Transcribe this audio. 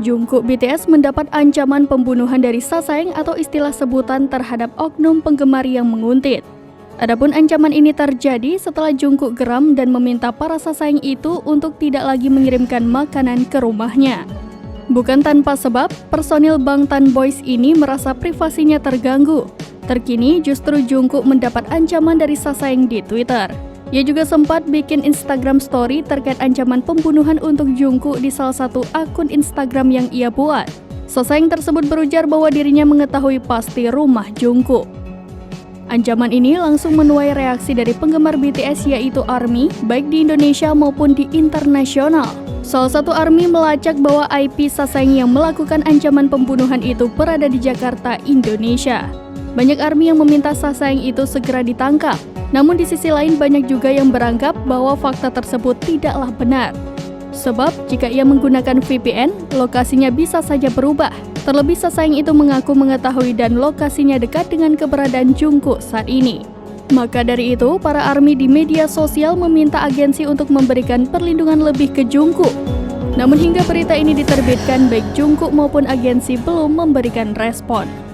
Jungkook BTS mendapat ancaman pembunuhan dari Sasaeng atau istilah sebutan terhadap oknum penggemar yang menguntit. Adapun ancaman ini terjadi setelah Jungkook geram dan meminta para Sasaeng itu untuk tidak lagi mengirimkan makanan ke rumahnya. Bukan tanpa sebab, personil Bangtan Boys ini merasa privasinya terganggu. Terkini justru Jungkook mendapat ancaman dari Sasaeng di Twitter. Ia juga sempat bikin Instagram story terkait ancaman pembunuhan untuk Jungkook di salah satu akun Instagram yang ia buat. Sasaeng tersebut berujar bahwa dirinya mengetahui pasti rumah Jungkook. Ancaman ini langsung menuai reaksi dari penggemar BTS yaitu ARMY, baik di Indonesia maupun di internasional. Salah satu ARMY melacak bahwa IP Sasaeng yang melakukan ancaman pembunuhan itu berada di Jakarta, Indonesia. Banyak ARMY yang meminta Sasaeng itu segera ditangkap. Namun di sisi lain banyak juga yang beranggap bahwa fakta tersebut tidaklah benar. Sebab jika ia menggunakan VPN, lokasinya bisa saja berubah. Terlebih Sasaeng itu mengaku mengetahui dan lokasinya dekat dengan keberadaan Jungkook saat ini. Maka dari itu, para ARMY di media sosial meminta agensi untuk memberikan perlindungan lebih ke Jungkook. Namun hingga berita ini diterbitkan, baik Jungkook maupun agensi belum memberikan respon.